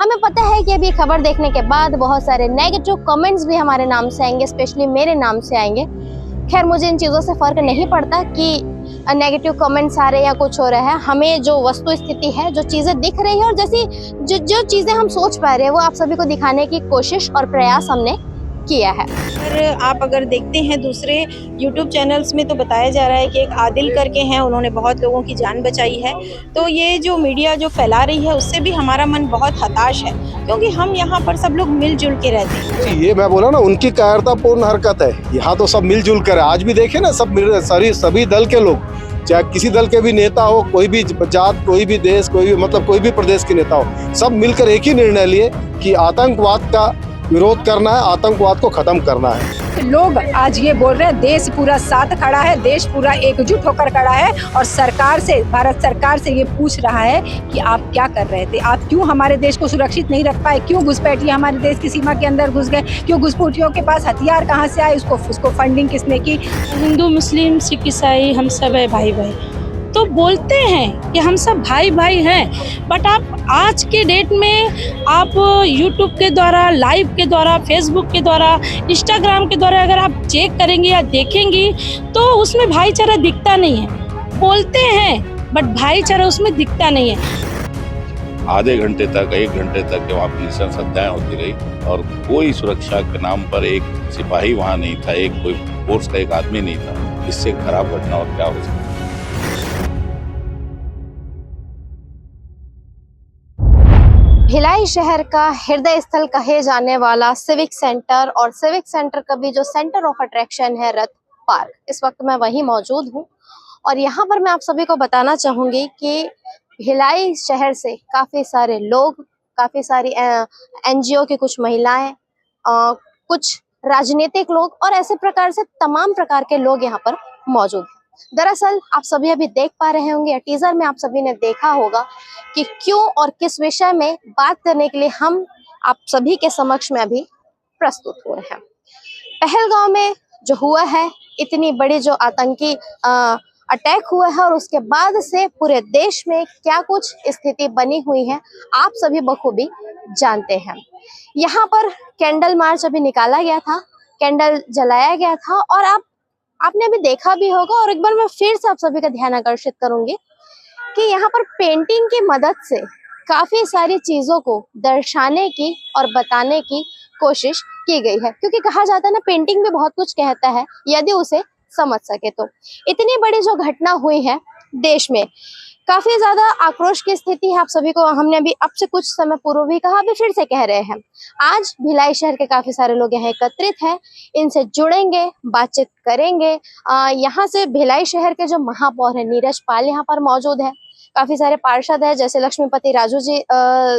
हमें पता है कि अभी खबर देखने के बाद बहुत सारे नेगेटिव कमेंट्स भी हमारे नाम से आएंगे, स्पेशली मेरे नाम से आएंगे। खैर, मुझे इन चीज़ों से फ़र्क नहीं पड़ता कि नेगेटिव कमेंट्स आ रहे हैं या कुछ हो रहा है। हमें जो वस्तु स्थिति है, जो चीज़ें दिख रही हैं और जैसी जो चीज़ें हम सोच पा रहे हैं, वो आप सभी को दिखाने की कोशिश और प्रयास हमने किया है। आप अगर देखते हैं दूसरे YouTube चैनल्स में तो बताया जा रहा है कि एक आदिल करके हैं, उन्होंने बहुत लोगों की जान बचाई है। तो ये जो मीडिया जो फैला रही है उससे भी हमारा मन बहुत हताश है, क्योंकि हम यहाँ पर सब लोग मिलजुल के रहते हैं। ये मैं बोला ना, उनकी कायरतापूर्ण हरकत है। यहाँ तो सब मिलजुल कर है। आज भी देखे ना, सभी दल के लोग, चाहे किसी दल के भी नेता हो, कोई भी जात, कोई भी देश, कोई भी मतलब कोई भी प्रदेश के नेता हो, सब मिलकर एक ही निर्णय लिए कि आतंकवाद का विरोध करना है, आतंकवाद को खत्म करना है। लोग आज ये बोल रहे हैं, देश पूरा साथ खड़ा है, देश पूरा एकजुट होकर खड़ा है और सरकार से, भारत सरकार से ये पूछ रहा है कि आप क्या कर रहे थे, आप क्यों हमारे देश को सुरक्षित नहीं रख पाए, क्यों घुसपैठिए हमारे देश की सीमा के अंदर घुस गए, क्यों घुसपैठियों के पास हथियार कहाँ से आए, उसको फंडिंग किसने की। हिंदू, मुस्लिम, सिख, ईसाई हम सब है भाई भाई, तो बोलते हैं कि हम सब भाई भाई हैं। बट आप आज के डेट में आप यूट्यूब के द्वारा, लाइव के द्वारा, फेसबुक के द्वारा, इंस्टाग्राम के द्वारा अगर आप चेक करेंगी या देखेंगी तो उसमें भाईचारा दिखता नहीं है। बोलते हैं बट भाईचारा उसमें दिखता नहीं है। आधे घंटे तक, 1 घंटे तक वहाँ पुलिस हत्याएं होती रही और कोई सुरक्षा के नाम पर एक सिपाही वहाँ नहीं था, एक कोई फोर्स का एक आदमी नहीं था। इससे खराब घटना और क्या हो सकता है। भिलाई शहर का हृदय स्थल कहे जाने वाला सिविक सेंटर और सिविक सेंटर का भी जो सेंटर ऑफ अट्रैक्शन है रथ पार्क, इस वक्त मैं वहीं मौजूद हूं और यहाँ पर मैं आप सभी को बताना चाहूंगी कि भिलाई शहर से काफी सारे लोग, काफी सारी एनजीओ की कुछ महिलाएं, कुछ राजनीतिक लोग और ऐसे प्रकार से तमाम प्रकार के लोग यहाँ पर मौजूद हैं। दरअसल आप सभी अभी देख पा रहे होंगे, टीजर में आप सभी ने देखा होगा कि क्यों और किस विषय में बात करने के लिए हम आप सभी के समक्ष में अभी प्रस्तुत हो रहे हैं। पहलगांव में जो हुआ है, इतनी बड़ी जो आतंकी अटैक हुआ है और उसके बाद से पूरे देश में क्या कुछ स्थिति बनी हुई है, आप सभी बखूबी जानते हैं। यहाँ पर कैंडल मार्च अभी निकाला गया था, कैंडल जलाया गया था और आपने भी देखा भी होगा और एक बार मैं फिर से आप सभी का ध्यान आकर्षित करूंगी कि यहाँ पर पेंटिंग की मदद से काफी सारी चीजों को दर्शाने की और बताने की कोशिश की गई है, क्योंकि कहा जाता है ना, पेंटिंग भी बहुत कुछ कहता है यदि उसे समझ सके तो। इतनी बड़ी जो घटना हुई है देश में, काफी ज्यादा आक्रोश की स्थिति है। आप सभी को हमने अभी अब से कुछ समय पूर्व भी कहा, अभी फिर से कह रहे हैं। आज भिलाई शहर के काफी सारे लोग यहाँ एकत्रित हैं, इनसे जुड़ेंगे, बातचीत करेंगे। यहाँ से भिलाई शहर के जो महापौर है नीरज पाल यहाँ पर मौजूद है, काफी सारे पार्षद है जैसे लक्ष्मीपति राजू जी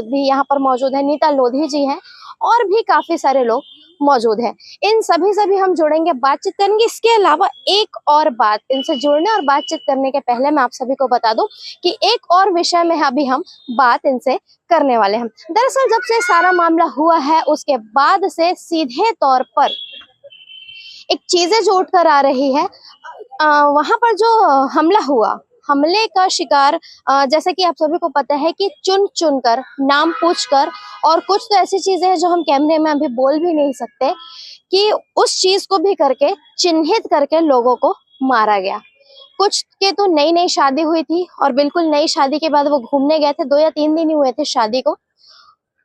भी यहाँ पर मौजूद है, नीता लोधी जी हैं और भी काफी सारे लोग मौजूद है। इन सभी हम जुड़ेंगे, बातचीत करेंगे। इसके अलावा एक और बात, इनसे जुड़ने और बातचीत करने के पहले मैं आप सभी को बता दूं कि एक और विषय में अभी हम बात इनसे करने वाले हैं। दरअसल जब से सारा मामला हुआ है उसके बाद से सीधे तौर पर एक चीजें जो उठ कर आ रही है, वहां पर जो हमला हुआ, हमले का शिकार जैसे कि आप सभी को पता है कि चुन कर, नाम पूछकर और कुछ तो ऐसी चीजें हैं जो हम कैमरे में अभी बोल भी नहीं सकते, कि उस चीज को भी करके चिन्हित करके लोगों को मारा गया। कुछ के तो नई शादी हुई थी और बिल्कुल नई शादी के बाद वो घूमने गए थे, 2 या 3 दिन ही हुए थे शादी को।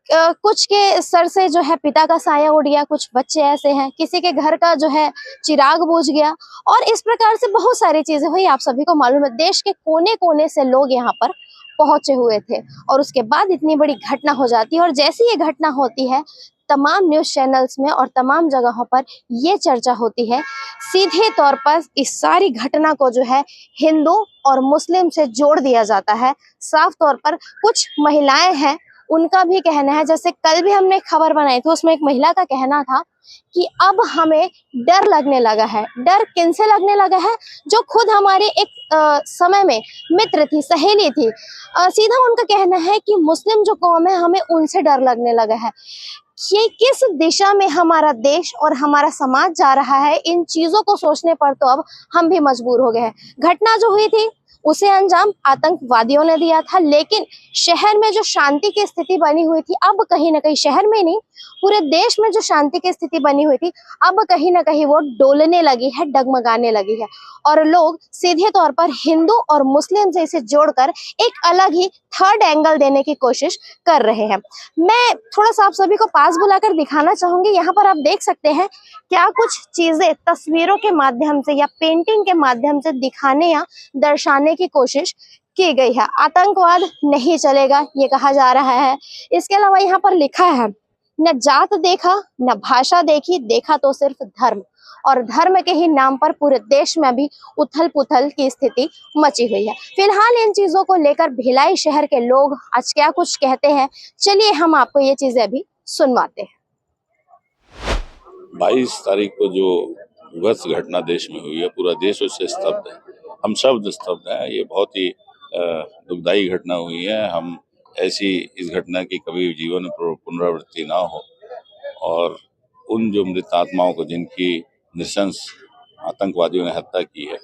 कुछ के सर से जो है पिता का साया उड़ गया, कुछ बच्चे ऐसे हैं, किसी के घर का जो है चिराग बुझ गया और इस प्रकार से बहुत सारी चीजें हुई। आप सभी को मालूम है, देश के कोने कोने से लोग यहाँ पर पहुंचे हुए थे और उसके बाद इतनी बड़ी घटना हो जाती है और जैसी ये घटना होती है तमाम न्यूज चैनल्स में और तमाम जगहों पर ये चर्चा होती है। सीधे तौर पर इस सारी घटना को जो है हिंदू और मुस्लिम से जोड़ दिया जाता है। साफ तौर पर कुछ महिलाएं हैं, उनका भी कहना है, जैसे कल भी हमने खबर बनाई थी उसमें एक महिला का कहना था कि अब हमें डर लगने लगा है। डर किनसे लगने लगा है? जो खुद हमारे एक समय में मित्र थी, सहेली थी। सीधा उनका कहना है कि मुस्लिम जो कौम है हमें उनसे डर लगने लगा है। ये किस दिशा में हमारा देश और हमारा समाज जा रहा है, इन चीजों को सोचने पर तो अब हम भी मजबूर हो गए हैं। घटना जो हुई थी उसे अंजाम आतंकवादियों ने दिया था। लेकिन शहर में जो शांति की स्थिति बनी हुई थी, अब कहीं ना कहीं शहर में नहीं, पूरे देश में जो शांति की स्थिति बनी हुई थी, अब कहीं ना कहीं वो डोलने लगी है, डगमगाने लगी है। और लोग सीधे तौर पर हिंदू और मुस्लिम से इसे जोड़कर एक अलग ही थर्ड एंगल देने की कोशिश कर रहे हैं। मैं थोड़ा सा आप सभी को पास बुलाकर दिखाना चाहूंगी। यहाँ पर आप देख सकते हैं क्या कुछ चीजें तस्वीरों के माध्यम से या पेंटिंग के माध्यम से दिखाने या दर्शाने की कोशिश की गई है। आतंकवाद नहीं चलेगा ये कहा जा रहा है। इसके अलावा यहाँ पर लिखा है, न जात देखा न भाषा देखी, देखा तो सिर्फ धर्म। और धर्म के ही नाम पर पूरे देश में भी उथल पुथल की स्थिति मची हुई है। फिलहाल इन चीजों को लेकर भिलाई शहर के लोग आज क्या कुछ कहते हैं, चलिए हम आपको ये चीजें अभी सुनवाते हैं। 22 तारीख को जो विभत्स घटना देश में हुई है, पूरा देश उससे स्तब्ध है। हम शब्द स्तब्ध हैं। ये बहुत ही दुखदायी घटना हुई है। हम ऐसी इस घटना की कभी जीवन में पुनरावृत्ति ना हो, और उन जो मृत आत्माओं को जिनकी नृशंस आतंकवादियों ने हत्या की है,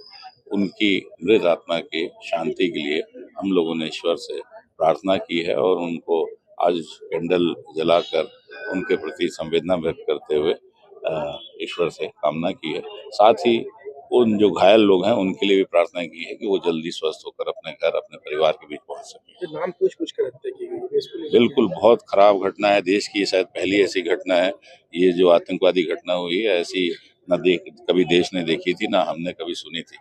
उनकी मृत आत्मा की शांति के लिए हम लोगों ने ईश्वर से प्रार्थना की है और उनको आज कैंडल जलाकर उनके प्रति संवेदना व्यक्त करते हुए ईश्वर से कामना की है। साथ ही उन जो घायल लोग हैं उनके लिए भी प्रार्थना की है कि वो जल्दी स्वस्थ होकर अपने घर, अपने परिवार के बीच पहुंच सके। नाम पूछ कर हत्या की गई, बिल्कुल बहुत खराब घटना है। देश की शायद पहली ऐसी घटना है। ये जो आतंकवादी घटना हुई है, ऐसी कभी देश ने देखी थी, ना हमने कभी सुनी थी।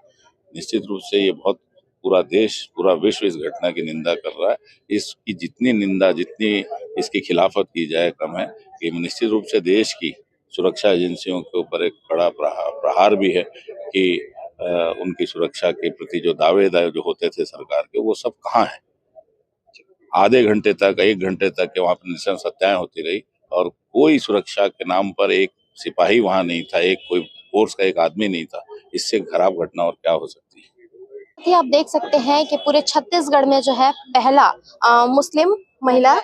निश्चित रूप से ये बहुत पूरा देश, पूरा विश्व इस घटना की निंदा कर रहा है। इसकी जितनी निंदा, जितनी इसकी खिलाफत की जाए कम है। कि निश्चित रूप से देश की सुरक्षा एजेंसियों के ऊपर एक बड़ा प्रहार भी है कि उनकी सुरक्षा के प्रति जो दावे जो होते थे सरकार के, वो सब कहाँ है। आधे घंटे तक, 1 घंटे तक के वहाँ पर नृशंस हत्याएं होती रही और कोई सुरक्षा के नाम पर एक सिपाही वहाँ नहीं था, एक कोई फोर्स का एक आदमी नहीं था। इससे खराब घटना और क्या हो सकती है। कि आप देख सकते हैं कि पूरे छत्तीसगढ़ में जो है पहला मुस्लिम महिला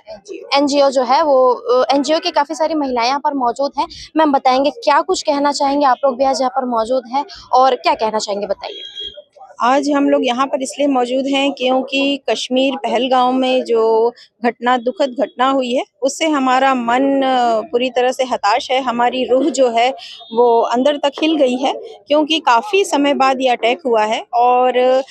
एनजीओ जो है, वो एनजीओ की काफी सारी महिलाएं यहाँ पर मौजूद हैं। मैम बताएंगे क्या कुछ कहना चाहेंगे, आप लोग भी आज यहाँ पर मौजूद हैं और क्या कहना चाहेंगे, बताइए। आज हम लोग यहाँ पर इसलिए मौजूद हैं क्योंकि कश्मीर पहलगाम में जो घटना, दुखद घटना हुई है, उससे हमारा मन पूरी तरह से हताश है। हमारी रूह जो है वो अंदर तक हिल गई है क्योंकि काफ़ी समय बाद ये अटैक हुआ है। और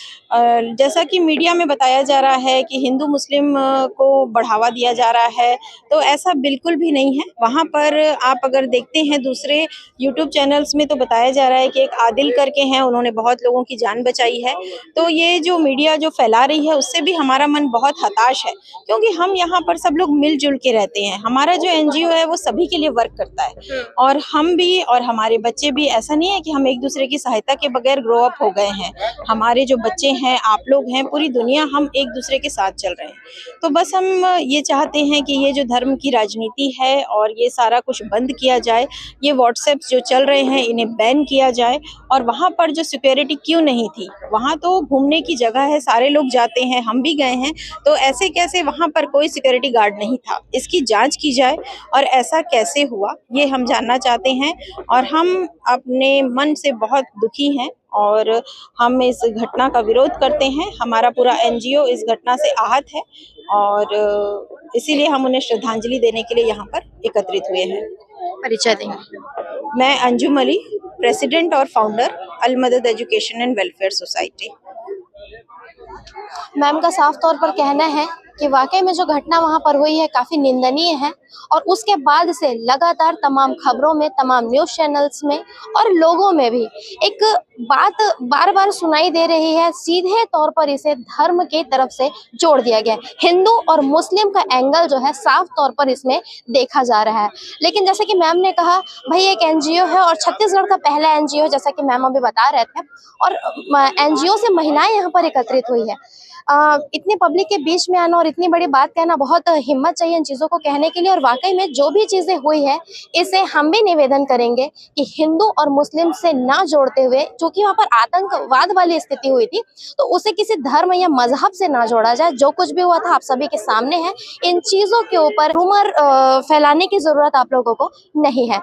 जैसा कि मीडिया में बताया जा रहा है कि हिंदू मुस्लिम को बढ़ावा दिया जा रहा है, तो ऐसा बिल्कुल भी नहीं है। वहाँ पर आप अगर देखते हैं दूसरे यूट्यूब चैनल्स में तो बताया जा रहा है कि एक आदिल करके हैं, उन्होंने बहुत लोगों की जान बचाई है। तो ये जो मीडिया जो फैला रही है उससे भी हमारा मन बहुत हताश है क्योंकि हम यहाँ पर सब लोग मिलजुल के रहते हैं। हमारा जो एनजीओ है वो सभी के लिए वर्क करता है और हम भी और हमारे बच्चे भी, ऐसा नहीं है कि हम एक दूसरे की सहायता के बगैर ग्रो अप हो गए हैं। हमारे जो बच्चे हैं, आप लोग हैं, पूरी दुनिया, हम एक दूसरे के साथ चल रहे हैं। तो बस हम ये चाहते हैं कि ये जो धर्म की राजनीति है और ये सारा कुछ बंद किया जाए। ये व्हाट्सएप जो चल रहे हैं इन्हें बैन किया जाए। और वहाँ पर जो सिक्योरिटी क्यों नहीं थी, वहाँ तो घूमने की जगह है, सारे लोग जाते हैं, हम भी गए हैं, तो ऐसे कैसे वहाँ पर कोई सिक्योरिटी गार्ड नहीं था, इसकी जांच की जाए और ऐसा कैसे हुआ ये हम जानना चाहते हैं। और हम अपने मन से बहुत दुखी हैं और हम इस घटना का विरोध करते हैं। हमारा पूरा एनजीओ इस घटना से आहत है और इसीलिए हम उन्हें श्रद्धांजलि देने के लिए यहाँ पर एकत्रित हुए हैं। परिचय देंगे। मैं अंजुम अली, प्रेसिडेंट और फाउंडर अल मदद education and welfare society. Ma'am का साफ तौर पर कहना है कि वाकई में जो घटना वहां पर हुई है काफी निंदनीय है और उसके बाद से लगातार तमाम खबरों में, तमाम न्यूज चैनल्स में और लोगों में भी एक बात बार बार सुनाई दे रही है। सीधे तौर पर इसे धर्म की तरफ से जोड़ दिया गया है। हिंदू और मुस्लिम का एंगल जो है साफ तौर पर इसमें देखा जा रहा है। लेकिन जैसे कि मैम ने कहा, भाई एक एनजीओ है और छत्तीसगढ़ का पहला एनजीओ, जैसा कि मैम अभी बता रहे थे, और एनजीओ से महिलाएं यहाँ पर एकत्रित हुई है। इतनी पब्लिक के बीच में आना और इतनी बड़ी बात कहना, बहुत हिम्मत चाहिए इन चीज़ों को कहने के लिए। और वाकई में जो भी चीज़ें हुई है, इसे हम भी निवेदन करेंगे कि हिंदू और मुस्लिम से ना जोड़ते हुए, क्योंकि वहाँ पर आतंकवाद वाली स्थिति हुई थी, तो उसे किसी धर्म या मजहब से ना जोड़ा जाए। जो कुछ भी हुआ था आप सभी के सामने है। इन चीज़ों के ऊपर रूमर फैलाने की ज़रूरत आप लोगों को नहीं है।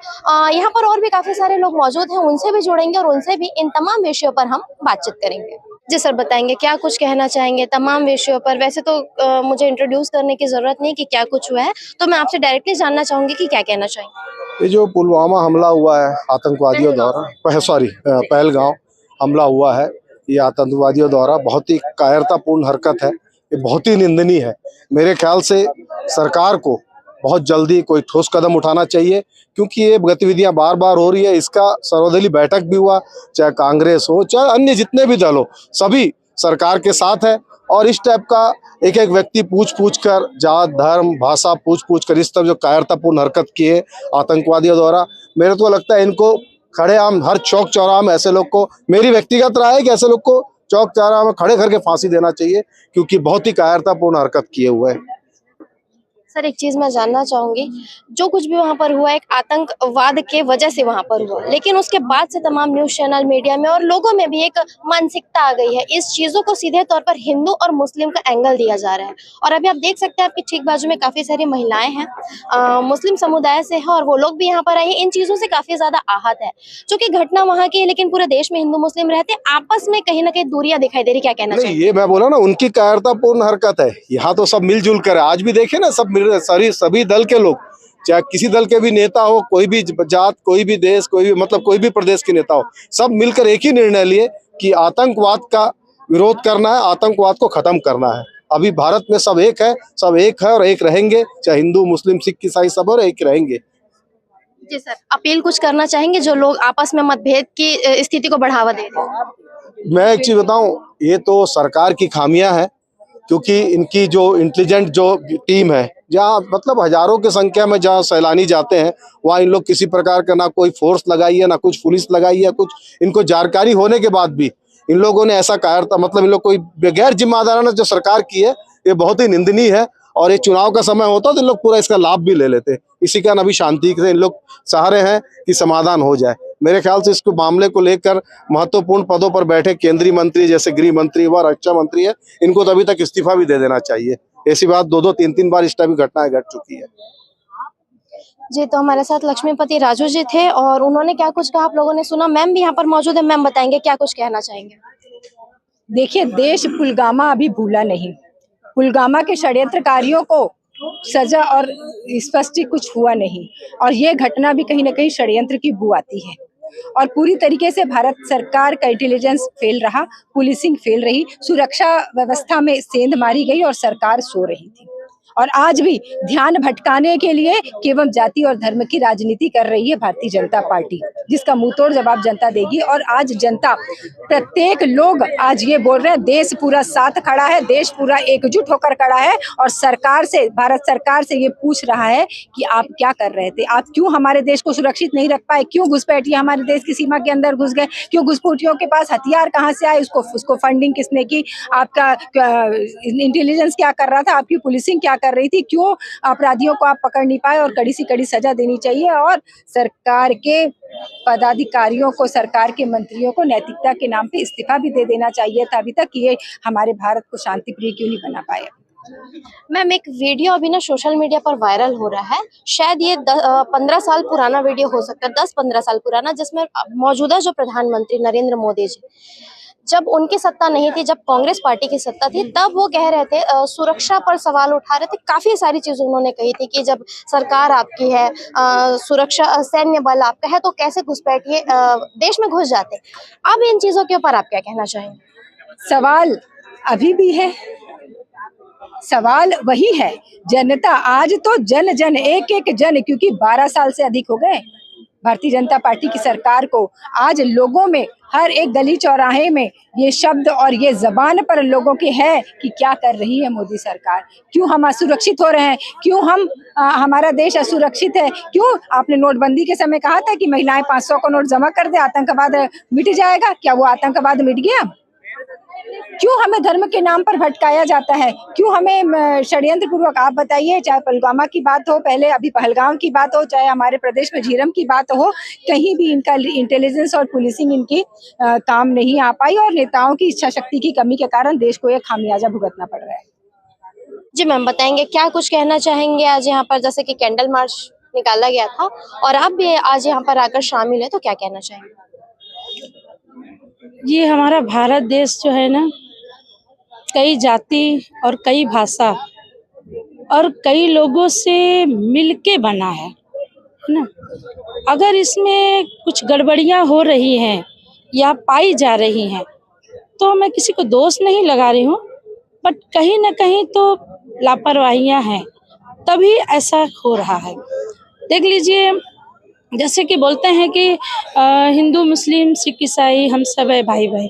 यहाँ पर और भी काफ़ी सारे लोग मौजूद हैं, उनसे भी जुड़ेंगे और उनसे भी इन तमाम विषयों पर हम बातचीत करेंगे। जी सर, बताएंगे क्या कुछ कहना चाहेंगे तमाम विषयों पर। वैसे तो मुझे इंट्रोड्यूस करने की जरूरत नहीं कि क्या कुछ हुआ है, तो मैं आपसे डायरेक्टली जानना चाहूंगी कि क्या कहना चाहेंगे। ये जो पुलवामा हमला हुआ है आतंकवादियों द्वारा, सॉरी पहलगांव हमला हुआ है, ये आतंकवादियों द्वारा बहुत ही कायरतापूर्ण हरकत है। ये बहुत ही निंदनीय है। मेरे ख्याल से सरकार को बहुत जल्दी कोई ठोस कदम उठाना चाहिए, क्योंकि ये गतिविधियां बार बार हो रही है। इसका सर्वदलीय बैठक भी हुआ, चाहे कांग्रेस हो चाहे अन्य जितने भी दल हो, सभी सरकार के साथ है। और इस टाइप का एक एक व्यक्ति पूछ पूछ कर, जात धर्म भाषा पूछ पूछ कर इस तरह जो कायरतापूर्ण हरकत की है आतंकवादियों द्वारा, मेरे को लगता है इनको खड़े आम हर चौक चौराहा में ऐसे लोग को, मेरी व्यक्तिगत राय है कि ऐसे लोग को चौक चौराहा में खड़े करके फांसी देना चाहिए, क्योंकि बहुत ही कायरतापूर्ण हरकत किए हुए हैं। सर, एक चीज मैं जानना चाहूंगी, जो कुछ भी वहां पर हुआ एक आतंकवाद के वजह से वहां पर हुआ, लेकिन उसके बाद से तमाम न्यूज चैनल मीडिया में और लोगों में भी एक मानसिकता आ गई है। इस चीजों को सीधे तौर पर हिंदू और मुस्लिम का एंगल दिया जा रहा है। और अभी आप देख सकते हैं आपके ठीक बाजू में काफी सारी महिलाएं हैं, मुस्लिम समुदाय से है, और वो लोग भी यहाँ पर आए हैं। इन चीजों से काफी ज्यादा आहत है, क्योंकि घटना वहां की है, लेकिन पूरे देश में हिंदू मुस्लिम रहते हैं, आपस में कहीं ना कहीं दूरियां दिखाई दे रही। क्या कहना नहीं, चाहिए? ये मैं बोला ना, उनकी कायरतापूर्ण हरकत है। यहाँ तो सब मिलजुल कर है। आज भी देखे ना, सब सभी दल के लोग, चाहे किसी दल के भी नेता हो, कोई भी जात, कोई भी देश, कोई भी मतलब कोई भी प्रदेश के नेता हो, सब मिलकर एक ही निर्णय लिए कि आतंकवाद का विरोध करना है, आतंकवाद को खत्म करना है। अभी भारत में सब एक है, सब एक है और एक रहेंगे, चाहे हिंदू मुस्लिम सिख ईसाई सब और एक रहेंगे। जी सर, अपील कुछ करना चाहेंगे जो लोग आपस में मतभेद की स्थिति को बढ़ावा दे रहे हैं? मैं एक चीज बताऊं, ये तो सरकार की खामियां है, क्योंकि इनकी जो इंटेलिजेंट जो टीम है, जहाँ मतलब हजारों की संख्या में जहाँ सैलानी जाते हैं, वहाँ इन लोग किसी प्रकार का ना कोई फोर्स लगाई है, ना कुछ पुलिस लगाई है, कुछ इनको जानकारी होने के बाद भी इन लोगों ने ऐसा कायरता, मतलब इन लोग कोई बगैर जिम्मेदाराना जो सरकार की है, ये बहुत ही निंदनीय है। और ये चुनाव का समय होता तो इन लोग पूरा इसका लाभ भी ले लेते। इसी कारण अभी शांति से इन लोग चाह रहे हैं कि समाधान हो जाए। मेरे ख्याल से इसको मामले को लेकर महत्वपूर्ण पदों पर बैठे केंद्रीय मंत्री जैसे गृह मंत्री व रक्षा मंत्री है, इनको तो अभी तक इस्तीफा भी दे देना चाहिए। ऐसी बात 2-2 3-3 बार इस टाइप की घटनाएं घट चुकी है। जी, तो हमारे साथ लक्ष्मीपति राजू जी थे और उन्होंने क्या कुछ कहा आप लोगों ने सुना। मैम भी यहाँ पर मौजूद है, मैम बताएंगे क्या कुछ कहना चाहेंगे। देखिए, देश पुलवामा अभी भूला नहीं। पुलवामा के षड्यंत्रकारियों को सजा और स्पष्ट कुछ हुआ नहीं, और ये घटना भी कहीं ना कहीं षड्यंत्र की बू आती है। और पूरी तरीके से भारत सरकार का इंटेलिजेंस फेल रहा, पुलिसिंग फेल रही, सुरक्षा व्यवस्था में सेंध मारी गई और सरकार सो रही थी। और आज भी ध्यान भटकाने के लिए केवल जाति और धर्म की राजनीति कर रही है भारतीय जनता पार्टी, जिसका मुंहतोड़ जवाब जनता देगी। और आज जनता, प्रत्येक लोग आज ये बोल रहे हैं, देश पूरा साथ खड़ा है, देश पूरा एकजुट होकर खड़ा है, और सरकार से, भारत सरकार से ये पूछ रहा है कि आप क्या कर रहे थे, आप क्यों हमारे देश को सुरक्षित नहीं रख पाए, क्यों घुसपैठिए हमारे देश की सीमा के अंदर घुस गए, क्यों घुसपैठियों के पास हथियार कहाँ से आए, उसको फंडिंग किसने की, आपका इंटेलिजेंस क्या कर रहा था, आपकी पुलिसिंग क्या कर रही थी, क्यों अपराधियों को आप पकड़ नहीं पाए, और कड़ी से कड़ी सजा देनी चाहिए। और सरकार के पदाधिकारियों को, सरकार के मंत्रियों को नैतिकता के नाम पे इस्तीफा भी दे देना चाहिए था अभी तक, कि ये हमारे भारत को शांति प्रिय क्यों नहीं बना पाए। मैम, एक वीडियो अभी ना सोशल मीडिया पर वायरल हो रहा है, शायद ये 15 साल पुराना वीडियो हो सकता है, 10-15 साल पुराना, जिसमें मौजूदा जो प्रधानमंत्री नरेंद्र मोदी जी, जब उनकी सत्ता नहीं थी, जब कांग्रेस पार्टी की सत्ता थी, तब वो कह रहे थे, सुरक्षा पर सवाल उठा रहे थे। काफी सारी चीजें उन्होंने कही थी कि जब सरकार आपकी है, सुरक्षा सैन्य बल आपका है, तो कैसे घुसपैठिए देश में घुस जाते। अब इन चीजों के ऊपर आप क्या कहना चाहेंगे? सवाल अभी भी है, सवाल वही है। जनता आज तो जन जन, एक एक जन, क्योंकि 12 साल से अधिक हो गए भारतीय जनता पार्टी की सरकार को, आज लोगों में हर एक गली चौराहे में ये शब्द और ये जबान पर लोगों की है कि क्या कर रही है मोदी सरकार, क्यों हम असुरक्षित हो रहे हैं, क्यों हमारा देश असुरक्षित है, क्यों आपने नोटबंदी के समय कहा था कि महिलाएं 500 का नोट जमा कर दे, आतंकवाद मिट जाएगा, क्या वो आतंकवाद मिट गया? क्यों हमें धर्म के नाम पर भटकाया जाता है, क्यों हमें षड्यंत्र पूर्वक, आप बताइए, चाहे पुलवामा की बात हो, पहले अभी पहलगाम की बात हो, चाहे हमारे प्रदेश में झीरम की बात हो, कहीं भी इनका इंटेलिजेंस और पुलिसिंग इनकी काम नहीं आ पाई, और नेताओं की इच्छा शक्ति की कमी के कारण देश को एक खामियाजा भुगतना पड़ रहा है। जी मैम, बताएंगे क्या कुछ कहना चाहेंगे। आज यहाँ पर जैसे कि कैंडल मार्च निकाला गया था और आप भी आज यहाँ पर आकर शामिल है, तो क्या कहना चाहेंगे? ये हमारा भारत देश जो है ना, कई जाति और कई भाषा और कई लोगों से मिलके बना है ना। अगर इसमें कुछ गड़बड़ियां हो रही हैं या पाई जा रही हैं तो मैं किसी को दोष नहीं लगा रही हूँ, बट कहीं ना कहीं तो लापरवाहियां हैं, तभी ऐसा हो रहा है। देख लीजिए, जैसे कि बोलते हैं कि हिंदू मुस्लिम सिख ईसाई हम सब है भाई भाई,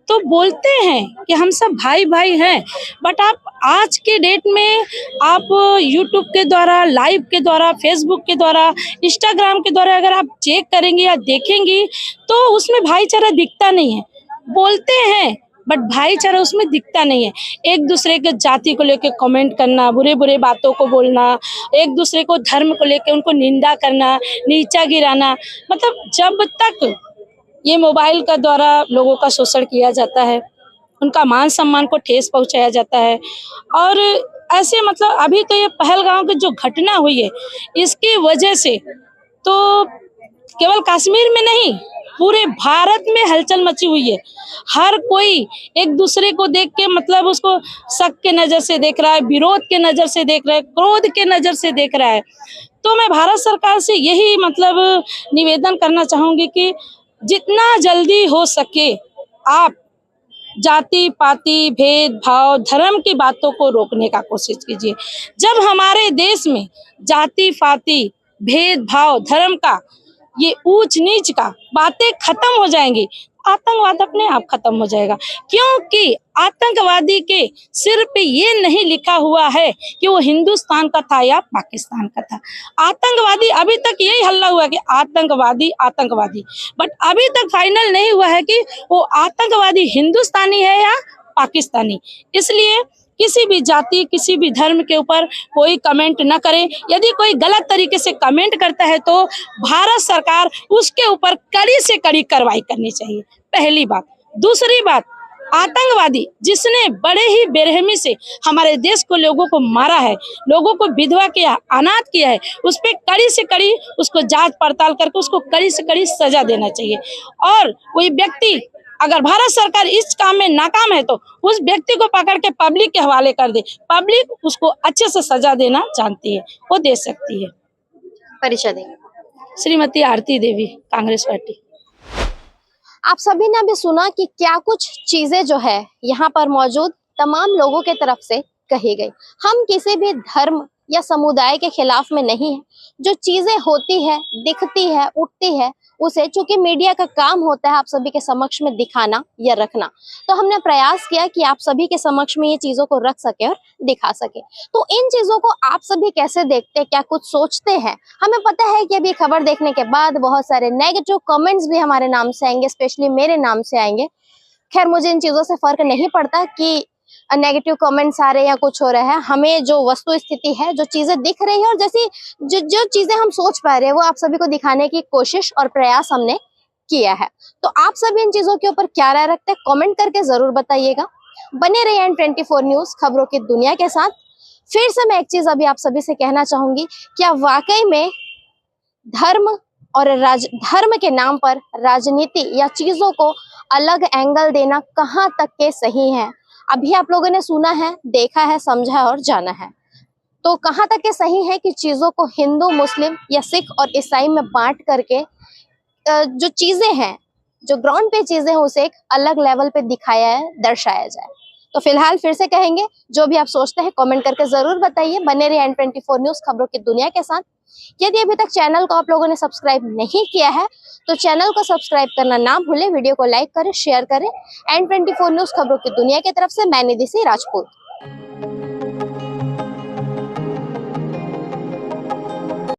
तो बोलते हैं कि हम सब भाई भाई हैं, बट आप आज के डेट में आप यूट्यूब के द्वारा, लाइव के द्वारा, फेसबुक के द्वारा, इंस्टाग्राम के द्वारा अगर आप चेक करेंगी या देखेंगी तो उसमें भाईचारा दिखता नहीं है। बोलते हैं बट भाईचारा उसमें दिखता नहीं है। एक दूसरे के जाति को लेकर कमेंट करना, बुरे बुरे बातों को बोलना, एक दूसरे को धर्म को लेकर उनको निंदा करना, नीचा गिराना, मतलब जब तक ये मोबाइल का द्वारा लोगों का शोषण किया जाता है, उनका मान सम्मान को ठेस पहुंचाया जाता है। और ऐसे मतलब अभी तो ये पहलगाम की जो घटना हुई है, इसकी वजह से तो केवल कश्मीर में नहीं, पूरे भारत में हलचल मची हुई है। हर कोई एक दूसरे को देख के मतलब उसको शक के नजर से देख रहा है, विरोध के नजर से देख रहा है, क्रोध के नजर से देख रहा है। तो मैं भारत सरकार से यही मतलब निवेदन करना चाहूंगी कि जितना जल्दी हो सके आप जाति पाति भेदभाव धर्म की बातों को रोकने का कोशिश कीजिए। जब हमारे देश में जाति पाति भेदभाव धर्म का, ये ऊंच नीच का बातें खत्म हो जाएंगी, आतंकवाद अपने आप खत्म हो जाएगा। क्योंकि आतंकवादी के सिर पे ये नहीं लिखा हुआ है कि वो हिंदुस्तान का था या पाकिस्तान का था। आतंकवादी अभी तक यही हल्ला हुआ कि आतंकवादी आतंकवादी, बट अभी तक फाइनल नहीं हुआ है कि वो आतंकवादी हिंदुस्तानी है या पाकिस्तानी। इसलिए किसी भी जाति, किसी भी धर्म के ऊपर कोई कमेंट न करें। यदि कोई गलत तरीके से कमेंट करता है तो भारत सरकार उसके ऊपर कड़ी से कड़ी कार्रवाई करनी चाहिए, पहली बात। दूसरी बात, आतंकवादी जिसने बड़े ही बेरहमी से हमारे देश को, लोगों को मारा है, लोगों को विधवा किया, अनाथ किया है, उस पर कड़ी से कड़ी उसको जांच पड़ताल करके उसको कड़ी से कड़ी सजा देना चाहिए। और कोई व्यक्ति अगर भारत सरकार इस काम में नाकाम है तो उस व्यक्ति को पकड़ के पब्लिक के हवाले कर दे। पब्लिक उसको अच्छे से सजा देना जानती है, वो दे सकती है। परिचय देंगे। श्रीमती आरती देवी, कांग्रेस पार्टी। आप सभी ने अभी सुना कि क्या कुछ चीजें जो है यहाँ पर मौजूद तमाम लोगों के तरफ से कही गई। हम किसी भी धर्म या समुदाय के खिलाफ में नहीं है। जो चीजें होती है, दिखती है, उठती है, उसे चूंकि मीडिया का काम होता है आप सभी के समक्ष में दिखाना या रखना, तो हमने प्रयास किया कि आप सभी के समक्ष में ये चीजों को रख सके और दिखा सके। तो इन चीजों को आप सभी कैसे देखते, क्या कुछ सोचते हैं? हमें पता है कि अभी खबर देखने के बाद बहुत सारे नेगेटिव कमेंट्स भी हमारे नाम से आएंगे, स्पेशली मेरे नाम से आएंगे। खैर, मुझे इन चीजों से फर्क नहीं पड़ता कि नेगेटिव कमेंट्स आ रहे हैं या कुछ हो रहा है। हमें जो वस्तु स्थिति है, जो चीजें दिख रही है और जैसी जो चीजें हम सोच पा रहे हैं वो आप सभी को दिखाने की कोशिश और प्रयास हमने किया है। तो आप सभी इन चीजों के ऊपर क्या राय रखते हैं, कमेंट करके जरूर बताइएगा। बने रहिए N24 न्यूज खबरों की दुनिया के साथ। फिर से मैं एक चीज अभी आप सभी से कहना चाहूंगी, क्या वाकई में धर्म और धर्म के नाम पर राजनीति या चीजों को अलग एंगल देना कहाँ तक के सही है? अभी आप लोगों ने सुना है, देखा है, समझा है और जाना है, तो कहाँ तक के सही है कि चीजों को हिंदू, मुस्लिम या सिख और ईसाई में बांट करके जो चीजें हैं, जो ग्राउंड पे चीजें हैं, उसे एक अलग लेवल पे दिखाया है, दर्शाया जाए। तो फिलहाल फिर से कहेंगे, जो भी आप सोचते हैं कमेंट करके जरूर बताइए। बने रहिए N24 न्यूज खबरों की दुनिया के साथ। यदि अभी तक चैनल को आप लोगों ने सब्सक्राइब नहीं किया है तो चैनल को सब्सक्राइब करना ना भूलें, वीडियो को लाइक करें, शेयर करें। N24 न्यूज खबरों की दुनिया की तरफ से मैं निधि राजपूत।